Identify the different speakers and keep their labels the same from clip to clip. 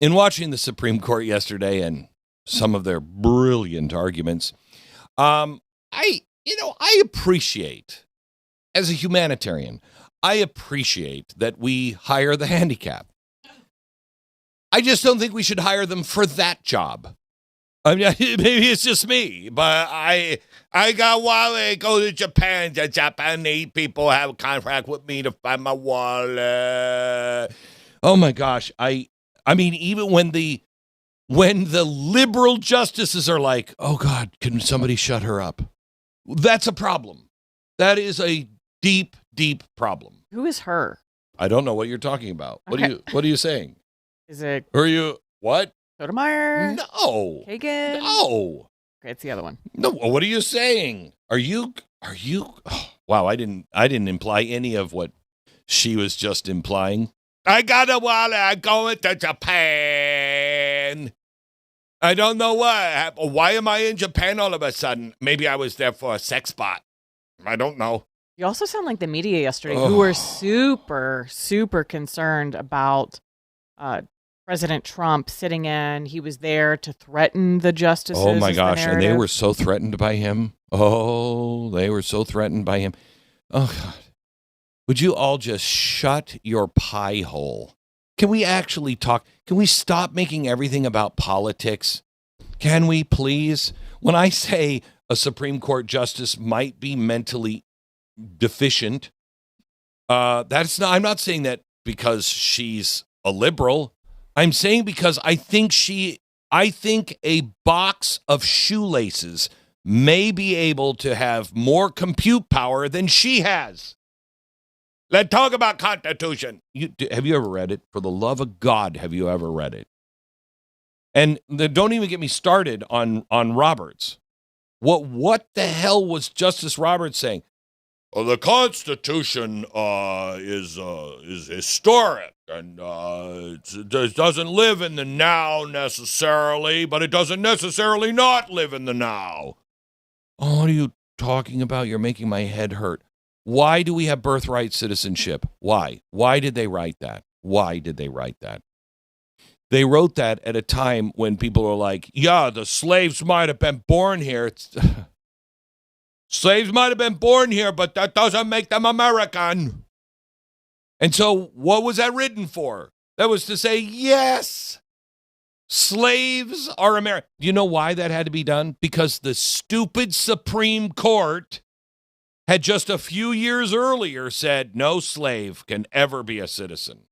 Speaker 1: In watching the Supreme Court yesterday and some of their brilliant arguments, I appreciate, as a humanitarian, I appreciate that we hire the handicapped. I just don't think we should hire them for that job. I mean, maybe it's just me, but I got wallet. Go to Japan. The Japanese people have a contract with me to find my wallet. Oh my gosh! I mean, even when the liberal justices are like, "Oh God, can somebody shut her up?" That's a problem. That is a deep, deep problem.
Speaker 2: Who is her?
Speaker 1: I don't know what you're talking about.
Speaker 2: Okay.
Speaker 1: What are you saying?
Speaker 2: Is it?
Speaker 1: Are you what?
Speaker 2: Sotomayor?
Speaker 1: No.
Speaker 2: Kagan?
Speaker 1: No.
Speaker 2: Okay, it's the other one.
Speaker 1: No. What are you saying? Are you? Oh, wow. I didn't imply any of what she was just implying. I got a wallet. I'm going to Japan. I don't know what happened. Why am I in Japan all of a sudden? Maybe I was there for a sex bot. I don't know.
Speaker 2: You also sound like the media yesterday, who were super, super concerned about President Trump sitting in. He was there to threaten the justices.
Speaker 1: Oh, my gosh. And they were so threatened by him. Oh, they were so threatened by him. Oh, God. Would you all just shut your pie hole? Can we actually talk? Can we stop making everything about politics? Can we, please? When I say a Supreme Court justice might be mentally deficient, that's not. I'm not saying that because she's a liberal. I'm saying because I think a box of shoelaces may be able to have more compute power than she has. Let's talk about Constitution. Have you ever read it? For the love of God, have you ever read it? And don't even get me started on Roberts. What the hell was Justice Roberts saying? Well, the Constitution is historic, and it doesn't live in the now necessarily, but it doesn't necessarily not live in the now. Oh, what are you talking about? You're making my head hurt. Why do we have birthright citizenship? Why? Why did they write that? Why did they write that? They wrote that at a time when people are like, yeah, the slaves might have been born here. Slaves might have been born here, but that doesn't make them American. And so what was that written for? That was to say, yes, slaves are American. Do you know why that had to be done? Because the stupid Supreme Court had just a few years earlier said no slave can ever be a citizen.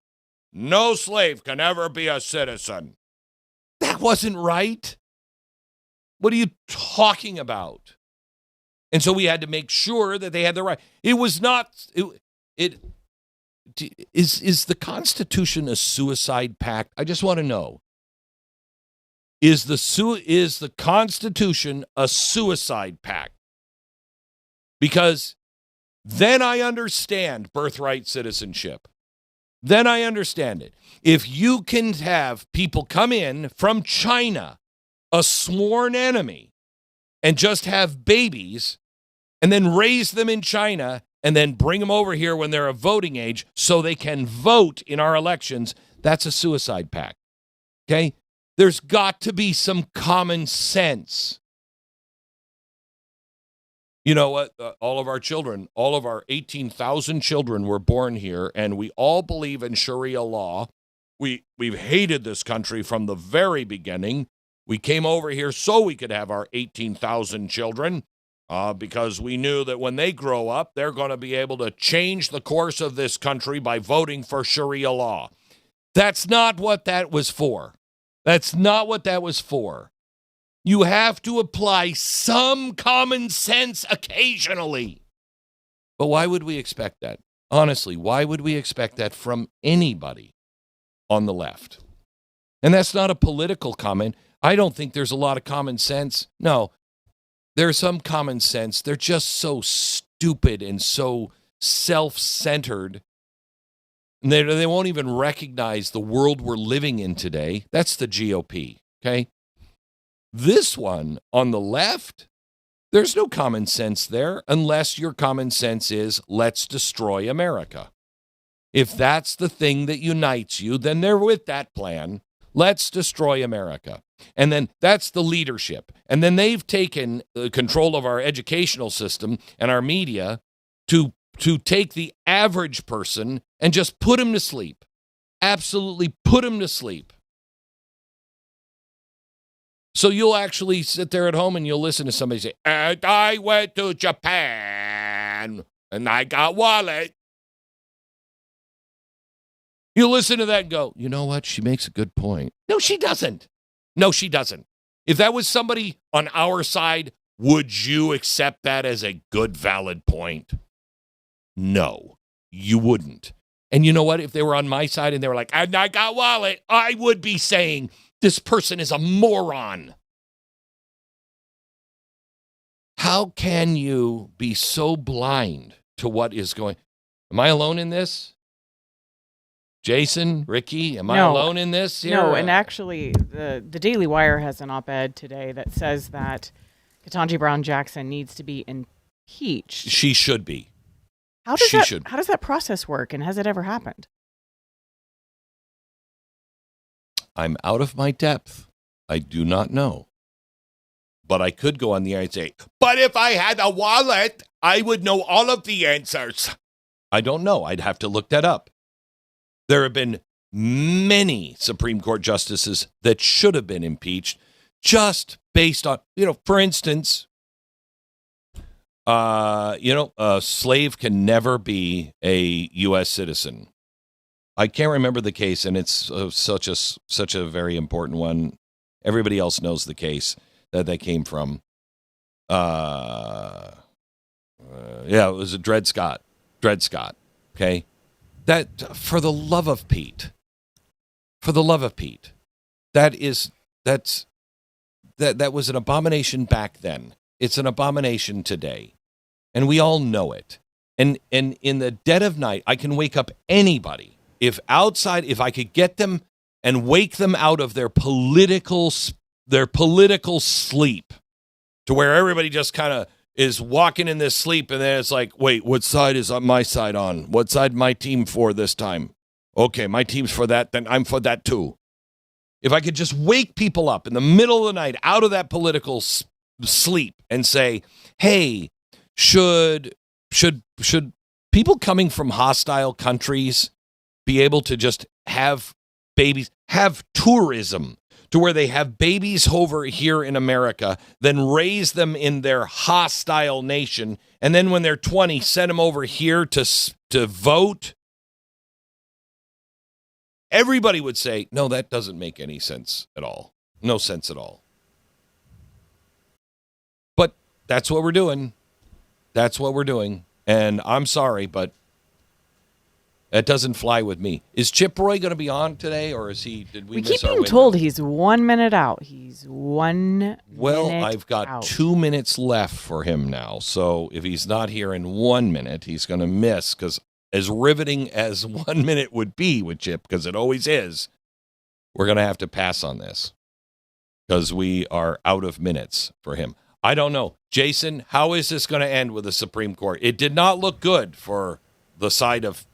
Speaker 1: No slave can ever be a citizen. That wasn't right. What are you talking about? And so we had to make sure that they had the right. It was not. Is the Constitution a suicide pact? I just want to know. Is the Constitution a suicide pact? Because then I understand birthright citizenship. Then I understand it. If you can have people come in from China, a sworn enemy, and just have babies and then raise them in China and then bring them over here when they're of voting age so they can vote in our elections, that's a suicide pact. Okay? There's got to be some common sense. You know what? All of our children, all of our 18,000 children were born here, and we all believe in Sharia law. We've hated this country from the very beginning. We came over here so we could have our 18,000 children because we knew that when they grow up, they're going to be able to change the course of this country by voting for Sharia law. That's not what that was for. That's not what that was for. You have to apply some common sense occasionally. But why would we expect that? Honestly, why would we expect that from anybody on the left? And that's not a political comment. I don't think there's a lot of common sense. No, there's some common sense. They're just so stupid and so self-centered. And they won't even recognize the world we're living in today. That's the GOP, okay? This one on the left, there's no common sense there unless your common sense is let's destroy America. If that's the thing that unites you, then they're with that plan. Let's destroy America. And then that's the leadership. And then they've taken control of our educational system and our media to take the average person and just put him to sleep. Absolutely put him to sleep. So you'll actually sit there at home and you'll listen to somebody say, and I went to Japan and I got wallet. You listen to that and go, you know what? She makes a good point. No, she doesn't. No, she doesn't. If that was somebody on our side, would you accept that as a good, valid point? No, you wouldn't. And you know what? If they were on my side and they were like, and I got wallet, I would be saying, this person is a moron. How can you be so blind to what is going? Am I alone in this? Jason, Ricky, am I alone in this here?
Speaker 2: No, and actually, the Daily Wire has an op-ed today that says that Ketanji Brown Jackson needs to be impeached.
Speaker 1: She should be.
Speaker 2: How does that process work, and has it ever happened?
Speaker 1: I'm out of my depth. I do not know. But I could go on the air and say, but if I had a wallet, I would know all of the answers. I don't know. I'd have to look that up. There have been many Supreme Court justices that should have been impeached just based on, for instance, a slave can never be a U.S. citizen. I can't remember the case, and it's such a very important one. Everybody else knows the case that they came from. It was a Dred Scott. Okay. That, for the love of Pete, that was an abomination back then. It's an abomination today. And we all know it. And in the dead of night, I can wake up anybody. If I could get them and wake them out of their political sleep to where everybody just kind of is walking in this sleep, and then it's like, wait, what side is my side on? What side my team for this time? Okay, my team's for that, then I'm for that too. If I could just wake people up in the middle of the night out of that political sleep and say, hey, should people coming from hostile countries be able to just have babies, have tourism, to where they have babies over here in America, then raise them in their hostile nation, and then when they're 20, send them over here to vote? Everybody would say, no, that doesn't make any sense at all. No sense at all. But that's what we're doing. And I'm sorry, but that doesn't fly with me. Is Chip Roy going to be on today, or is he? Did we keep
Speaker 2: being told he's 1 minute out. He's 1 minute
Speaker 1: Well, I've got 2 minutes left for him now. So if he's not here in 1 minute, he's going to miss. Because as riveting as 1 minute would be with Chip, because it always is, we're going to have to pass on this because we are out of minutes for him. I don't know. Jason, how is this going to end with the Supreme Court? It did not look good for the side of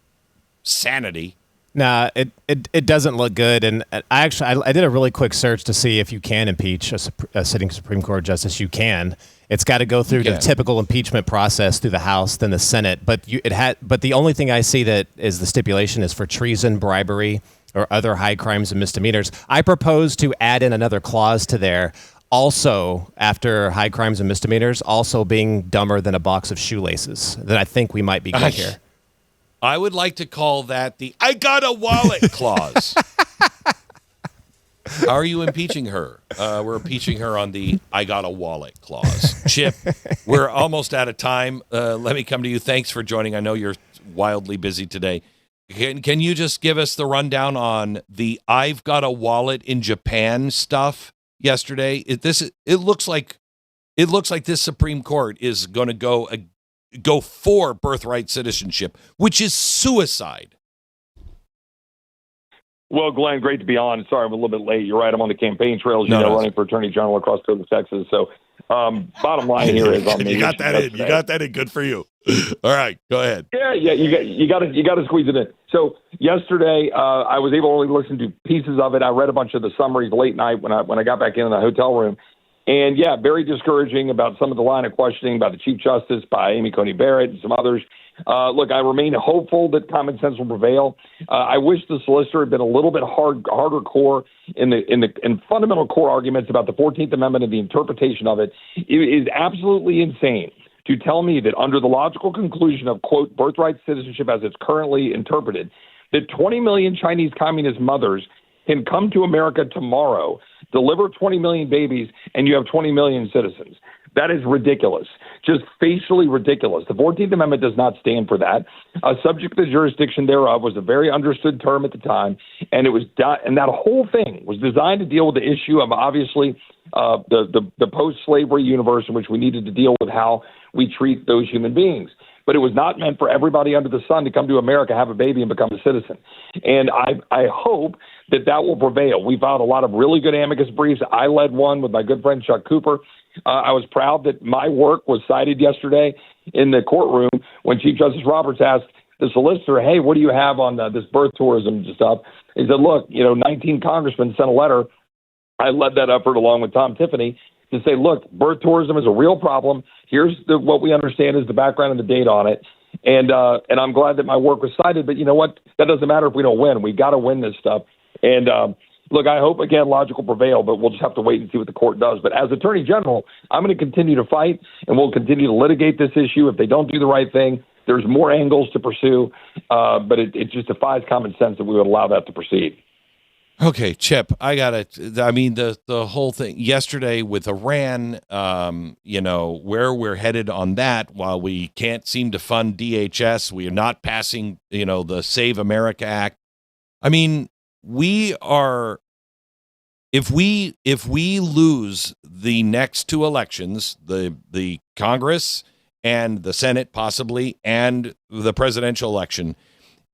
Speaker 1: sanity.
Speaker 3: Nah, it doesn't look good. And I did a really quick search to see if you can impeach a sitting Supreme Court justice. You can. It's got to go through the typical impeachment process through the House, then the Senate. But the only thing I see that is the stipulation is for treason, bribery, or other high crimes and misdemeanors. I propose to add in another clause to there. Also, after high crimes and misdemeanors, also being dumber than a box of shoelaces. Then I think we might be good here.
Speaker 1: I would like to call that the I got a wallet clause. How are you impeaching her? We're impeaching her on the I got a wallet clause. Chip, we're almost out of time. Let me come to you. Thanks for joining. I know you're wildly busy today. Can you just give us the rundown on the I've got a wallet in Japan stuff yesterday? It looks like this Supreme Court is going to go for birthright citizenship, which is suicide.
Speaker 4: Well, Glenn, great to be on. Sorry, I'm a little bit late. You're right. I'm on the campaign trails, running for Attorney General across Texas. So bottom line here is on the
Speaker 1: You got that in. Good for you. All right, go ahead.
Speaker 4: Yeah, you got to squeeze it in. So yesterday, I was able to only listen to pieces of it. I read a bunch of the summaries late night when I got back in the hotel room, and yeah, very discouraging about some of the line of questioning by the Chief Justice, by Amy Coney Barrett, and some others. Look, I remain hopeful that common sense will prevail. I wish the solicitor had been a little bit harder core in fundamental core arguments about the 14th Amendment and the interpretation of it. It is absolutely insane to tell me that under the logical conclusion of, quote, birthright citizenship as it's currently interpreted, that 20 million Chinese communist mothers can come to America tomorrow, deliver 20 million babies, and you have 20 million citizens. That is ridiculous, just facially ridiculous. The 14th Amendment does not stand for that. Subject to the jurisdiction thereof was a very understood term at the time, and and that whole thing was designed to deal with the issue of obviously the post-slavery universe in which we needed to deal with how we treat those human beings. But it was not meant for everybody under the sun to come to America, have a baby, and become a citizen. And I hope that will prevail. We filed a lot of really good amicus briefs. I led one with my good friend Chuck Cooper. I was proud that my work was cited yesterday in the courtroom when Chief Justice Roberts asked the solicitor, hey, what do you have on this birth tourism stuff? He said, look, 19 congressmen sent a letter. I led that effort along with Tom Tiffany to say, look, birth tourism is a real problem. Here's what we understand is the background and the data on it. And I'm glad that my work was cited. But you know what? That doesn't matter if we don't win. We got to win this stuff. And look, I hope, again, logic will prevail, but we'll just have to wait and see what the court does. But as Attorney General, I'm going to continue to fight, and we'll continue to litigate this issue. If they don't do the right thing, there's more angles to pursue. But it just defies common sense that we would allow that to proceed.
Speaker 1: Okay, Chip, I got it. I mean, the whole thing yesterday with Iran, where we're headed on that, while we can't seem to fund DHS, we are not passing, the Save America Act. I mean, we are, if we lose the next two elections, the Congress and the Senate possibly, and the presidential election,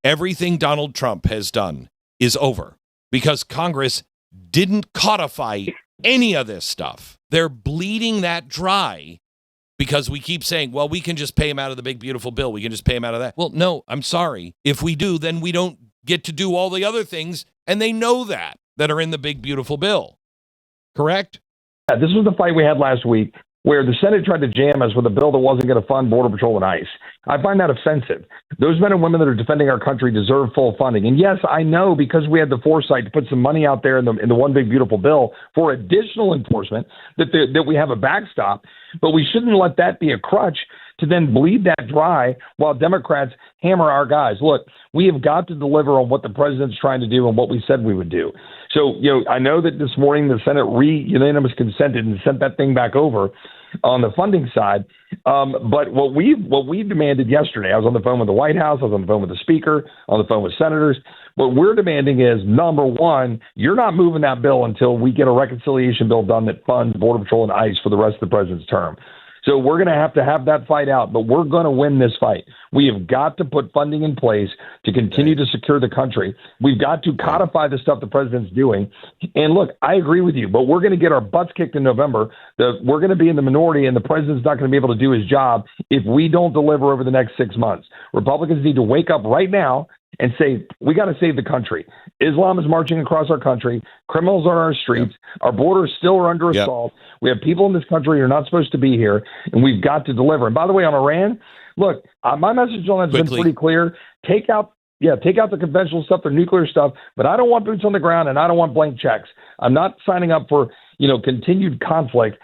Speaker 1: everything Donald Trump has done is over. Because Congress didn't codify any of this stuff. They're bleeding that dry because we keep saying, well, we can just pay him out of the big, beautiful bill. We can just pay him out of that. Well, no, I'm sorry. If we do, then we don't get to do all the other things. And they know that are in the big, beautiful bill. Correct?
Speaker 4: Yeah, this was the fight we had last week where the Senate tried to jam us with a bill that wasn't going to fund Border Patrol and ICE. I find that offensive. Those men and women that are defending our country deserve full funding. And yes, I know because we had the foresight to put some money out there in the one big beautiful bill for additional enforcement that we have a backstop, but we shouldn't let that be a crutch to then bleed that dry while Democrats hammer our guys. Look, we have got to deliver on what the president's trying to do and what we said we would do. So, I know that this morning the Senate unanimous consented and sent that thing back over on the funding side. But what we demanded yesterday, I was on the phone with the White House, I was on the phone with the Speaker, on the phone with senators. What we're demanding is, number one, you're not moving that bill until we get a reconciliation bill done that funds Border Patrol and ICE for the rest of the president's term. So we're going to have that fight out, but we're going to win this fight. We have got to put funding in place to continue to secure the country. We've got to codify the stuff the president's doing. And look, I agree with you, but we're going to get our butts kicked in November. We're going to be in the minority, and the president's not going to be able to do his job if we don't deliver over the next 6 months. Republicans need to wake up right now and say, we got to save the country. Islam is marching across our country. Criminals are on our streets. Yep. Our borders still are under assault. We have people in this country who are not supposed to be here, and we've got to deliver. And by the way, on Iran, look, my message on that has been pretty clear. Take out the conventional stuff, the nuclear stuff, but I don't want boots on the ground, and I don't want blank checks. I'm not signing up for continued conflict.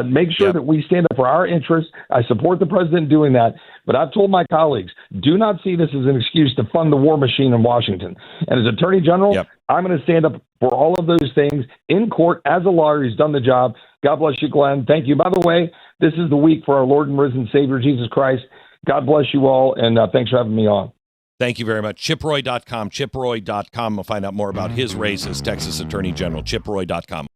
Speaker 4: Make sure that we stand up for our interests. I support the president doing that. But I've told my colleagues, do not see this as an excuse to fund the war machine in Washington. And as Attorney General, I'm going to stand up for all of those things in court as a lawyer who's done the job. God bless you, Glenn. Thank you. By the way, this is the week for our Lord and risen Savior, Jesus Christ. God bless you all, and thanks for having me on.
Speaker 1: Thank you very much. ChipRoy.com. ChipRoy.com. We'll find out more about his race as Texas Attorney General. ChipRoy.com.